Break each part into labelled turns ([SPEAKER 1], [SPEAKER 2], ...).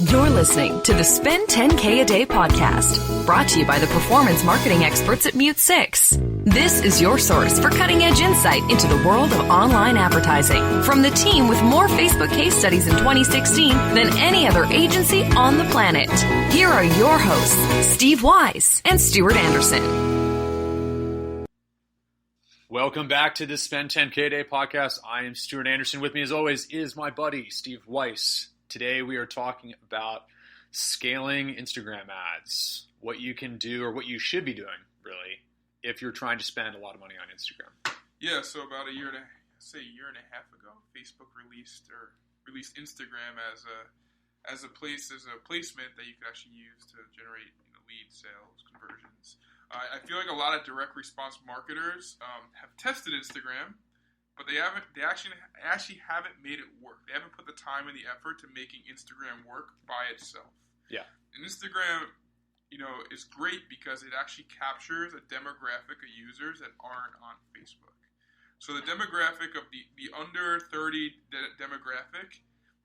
[SPEAKER 1] You're listening to the Spend 10K a Day podcast, brought to you by the performance marketing experts at Mute 6. This is your source for cutting-edge insight into the world of online advertising from the team with more Facebook case studies in 2016 than any other agency on the planet. Here are your hosts, Steve Wise and Stuart Anderson.
[SPEAKER 2] Welcome back to the Spend 10K a Day podcast. I am Stuart Anderson. With me, as always, is my buddy, Steve Weiss. Today, we are talking about scaling Instagram ads, what you can do or what you should be doing, really, if you're trying to spend a lot of money on Instagram.
[SPEAKER 3] Yeah, so about a year and a half ago, Facebook released Instagram as a placement that you could actually use to generate lead sales conversions. I feel like a lot of direct response marketers have tested Instagram, but they actually haven't made it work. They haven't put the time and the effort to making Instagram work by itself.
[SPEAKER 2] Yeah.
[SPEAKER 3] And Instagram, is great because it actually captures a demographic of users that aren't on Facebook. So the demographic of the under 30 demographic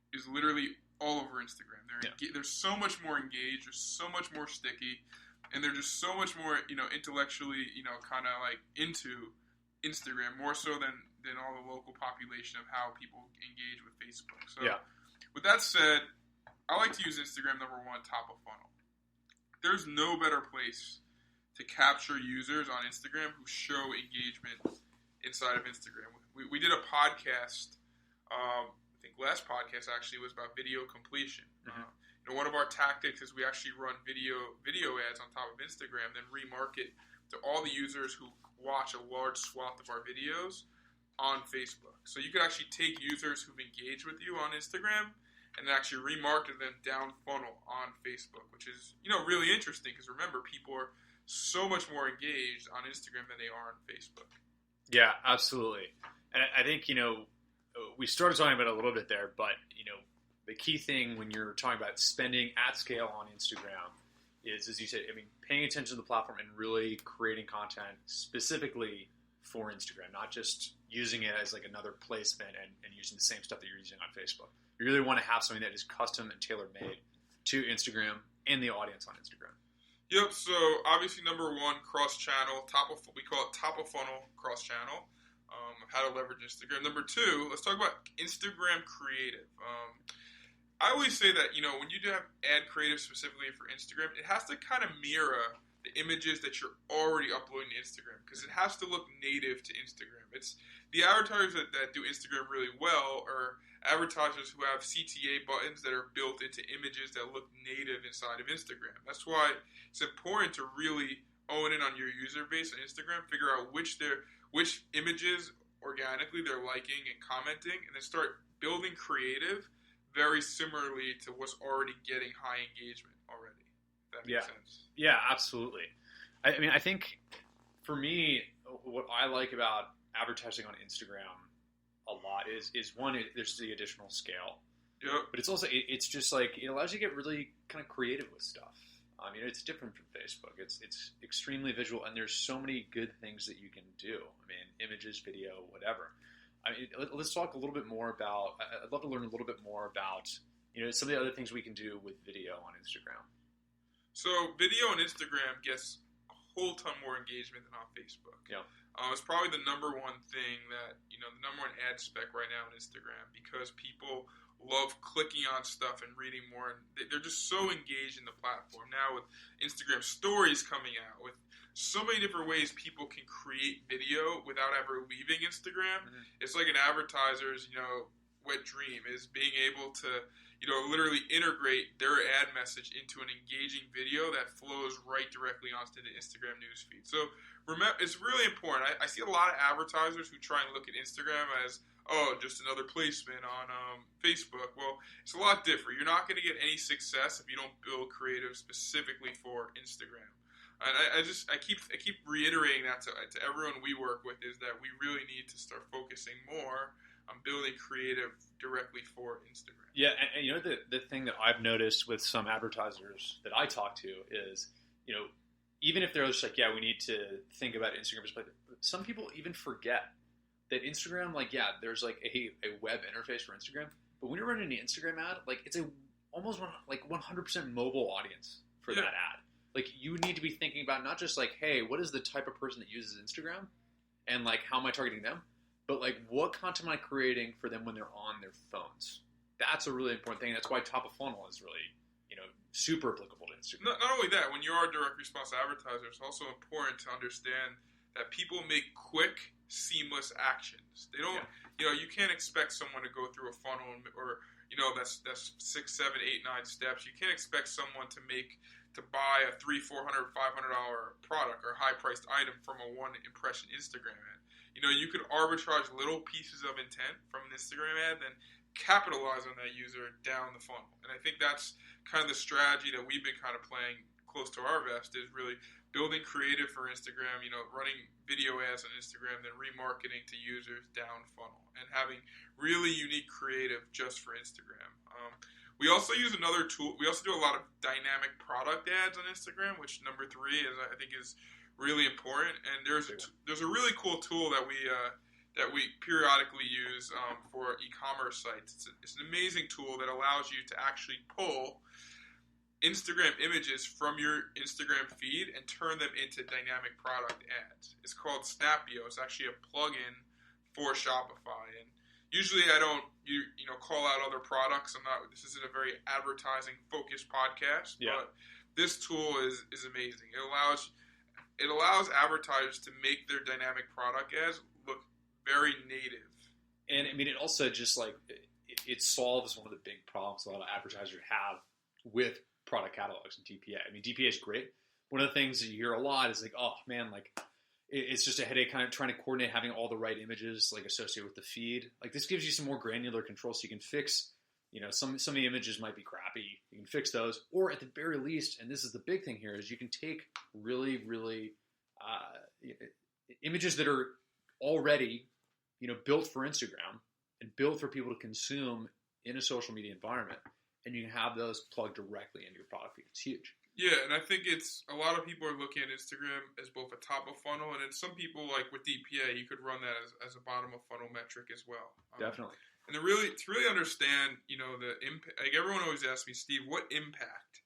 [SPEAKER 3] is literally all over Instagram. They're so much more engaged, they're so much more sticky, and they're just so much more, intellectually, kind of like into Instagram, more so than all the local population of how people engage with Facebook. So with that said, I like to use Instagram, number one, top of funnel. There's no better place to capture users on Instagram who show engagement inside of Instagram. We did a podcast, I think last podcast actually was about video completion.
[SPEAKER 2] Mm-hmm.
[SPEAKER 3] One of our tactics is we actually run video ads on top of Instagram, then remarket to all the users who watch a large swath of our videos on Facebook. So you could actually take users who've engaged with you on Instagram and actually remarket them down funnel on Facebook, which is, really interesting because remember, people are so much more engaged on Instagram than they are on Facebook.
[SPEAKER 2] Yeah, absolutely. And I think, we started talking about it a little bit there, but, the key thing when you're talking about spending at scale on Instagram is, as you said, paying attention to the platform and really creating content specifically for Instagram, not just using it as like another placement and using the same stuff that you're using on Facebook. You really want to have something that is custom and tailor-made to Instagram and the audience on Instagram.
[SPEAKER 3] Yep, so obviously number one, cross-channel, we call it top-of-funnel cross-channel, of how to leverage Instagram. Number two, let's talk about Instagram creative. I always say that, when you do have ad creative specifically for Instagram, it has to kind of mirror the images that you're already uploading to Instagram because it has to look native to Instagram. It's the advertisers that do Instagram really well are advertisers who have CTA buttons that are built into images that look native inside of Instagram. That's why it's important to really own in on your user base on Instagram, figure out which images organically they're liking and commenting, and then start building creative very similarly to what's already getting high engagement already. If that makes sense. Yeah,
[SPEAKER 2] absolutely. I think for me, what I like about advertising on Instagram a lot is one, there's the additional scale.
[SPEAKER 3] Yep.
[SPEAKER 2] But it's also, it's just like, it allows you to get really kind of creative with stuff. It's different from Facebook. It's extremely visual, and there's so many good things that you can do. Images, video, whatever. Let's talk a little bit more about, I'd love to learn a little bit more about, some of the other things we can do with video on Instagram.
[SPEAKER 3] So video on Instagram gets a whole ton more engagement than on Facebook.
[SPEAKER 2] Yeah.
[SPEAKER 3] It's probably the number one thing that, the number one ad spec right now on Instagram because people love clicking on stuff and reading more. And they're just so engaged in the platform. Now with Instagram stories coming out, with so many different ways people can create video without ever leaving Instagram. Mm-hmm. It's like an advertiser's, wet dream is being able to, literally integrate their ad message into an engaging video that flows right directly onto the Instagram newsfeed. So remember, it's really important. I see a lot of advertisers who try and look at Instagram as, just another placement on Facebook. Well, it's a lot different. You're not going to get any success if you don't build creative specifically for Instagram. And I keep reiterating that to everyone we work with is that we really need to start focusing more on building creative directly for Instagram.
[SPEAKER 2] Yeah, and the thing that I've noticed with some advertisers that I talk to is, even if they're just like, we need to think about Instagram, but some people even forget that Instagram, there's a web interface for Instagram, but when you're running an Instagram ad, it's a almost 100% mobile audience for that ad. Like, you need to be thinking about not just like, hey, what is the type of person that uses Instagram, and like, how am I targeting them, but like, what content am I creating for them when they're on their phones? That's a really important thing. That's why top of funnel is really, super applicable to Instagram.
[SPEAKER 3] Not only that, when you are a direct response advertiser, it's also important to understand that people make quick, seamless actions. They don't, you can't expect someone to go through a funnel or, that's 6, 7, 8, 9 steps. You can't expect someone to buy a $300, $400, $500 product or high priced item from a one impression Instagram ad. You could arbitrage little pieces of intent from an Instagram ad, then capitalize on that user down the funnel. And I think that's kind of the strategy that we've been kind of playing close to our vest, is really building creative for Instagram, running video ads on Instagram, then remarketing to users down funnel, and having really unique creative just for Instagram. We also use another tool. We also do a lot of dynamic product ads on Instagram, which number 3 I think is really important. And there's a really cool tool that we periodically use for e-commerce sites. It's an amazing tool that allows you to actually pull Instagram images from your Instagram feed and turn them into dynamic product ads. It's called Snappy. It's actually a plugin for Shopify. And usually I don't call out other products. This isn't a very advertising focused podcast, but this tool is amazing. It allows advertisers to make their dynamic product ads look very native.
[SPEAKER 2] And I mean, it also just like, it solves one of the big problems a lot of advertisers have with product catalogs and DPA. I mean, DPA is great. One of the things that you hear a lot is like, oh man, like it's just a headache kind of trying to coordinate having all the right images like associated with the feed. Like, this gives you some more granular control, so you can fix, some of the images might be crappy. You can fix those, or at the very least, and this is the big thing here, is you can take really, really images that are already, built for Instagram and built for people to consume in a social media environment, and you can have those plugged directly into your product feed. It's huge.
[SPEAKER 3] Yeah, and I think it's a lot of people are looking at Instagram as both a top of funnel, and then some people, like with DPA, you could run that as a bottom of funnel metric as well.
[SPEAKER 2] Definitely.
[SPEAKER 3] And to really understand, the impact. Like, everyone always asks me, Steve, what impact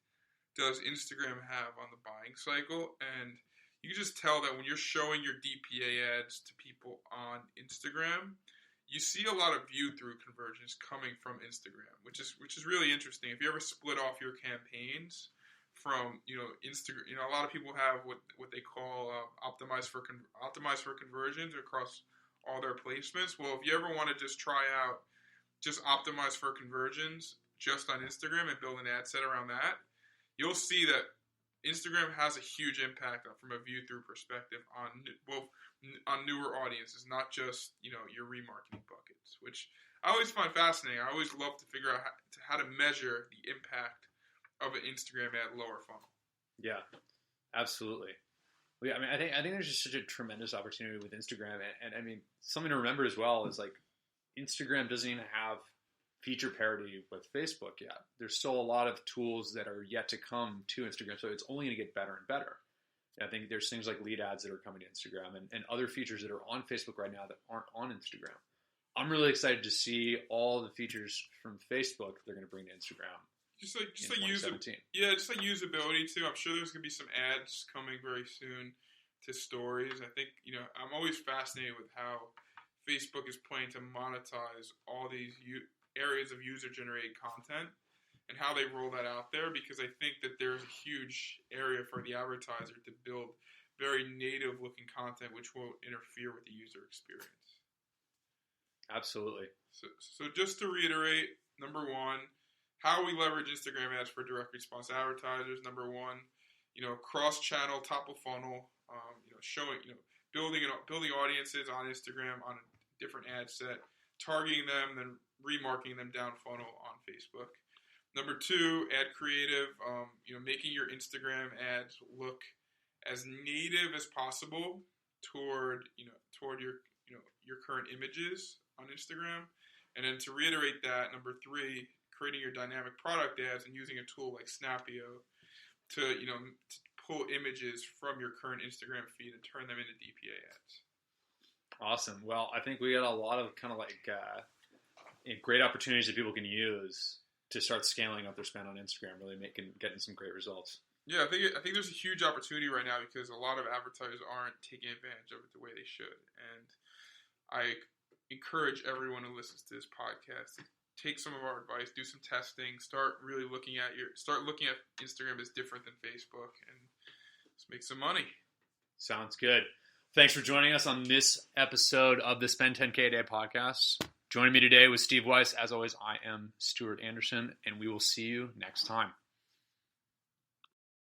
[SPEAKER 3] does Instagram have on the buying cycle? And you can just tell that when you're showing your DPA ads to people on Instagram, you see a lot of view-through conversions coming from Instagram, which is really interesting. If you ever split off your campaigns from Instagram, a lot of people have what they call optimized for conversions across all their placements. Well, if you ever want to just try out just optimize for conversions just on Instagram and build an ad set around that, you'll see that Instagram has a huge impact from a view-through perspective on newer audiences, not just your remarketing buckets, which I always find fascinating. I always love to figure out how to measure the impact of an Instagram ad lower funnel.
[SPEAKER 2] Yeah, absolutely. Well, yeah, I mean, I think there's just such a tremendous opportunity with Instagram, and I mean, something to remember as well is like Instagram doesn't even have feature parity with Facebook yet. There's still a lot of tools that are yet to come to Instagram, so it's only going to get better and better. And I think there's things like lead ads that are coming to Instagram and other features that are on Facebook right now that aren't on Instagram. I'm really excited to see all the features from Facebook they're going to bring to Instagram. Just like
[SPEAKER 3] usability too. I'm sure there's going to be some ads coming very soon to stories. I think, I'm always fascinated with how Facebook is planning to monetize all these areas of user-generated content and how they roll that out there, because I think that there's a huge area for the advertiser to build very native-looking content which won't interfere with the user experience.
[SPEAKER 2] Absolutely.
[SPEAKER 3] So just to reiterate, number 1, how we leverage Instagram ads for direct response advertisers. Number 1, cross-channel, top of funnel, showing, building audiences on Instagram on a different ad set, targeting them, then remarketing them down funnel on Facebook. Number 2, ad creative, making your Instagram ads look as native as possible toward your current images on Instagram. And then to reiterate that, number 3, creating your dynamic product ads and using a tool like Snappy to pull images from your current Instagram feed and turn them into DPA ads.
[SPEAKER 2] Awesome. Well, I think we got a lot of kind of like great opportunities that people can use to start scaling up their spend on Instagram, really getting some great results.
[SPEAKER 3] Yeah, I think there's a huge opportunity right now because a lot of advertisers aren't taking advantage of it the way they should. And I encourage everyone who listens to this podcast to take some of our advice, do some testing, start looking at Instagram as different than Facebook, and let's make some money.
[SPEAKER 2] Sounds good. Thanks for joining us on this episode of the Spend 10K a Day podcast. Joining me today was Steve Weiss. As always, I am Stuart Anderson, and we will see you next time.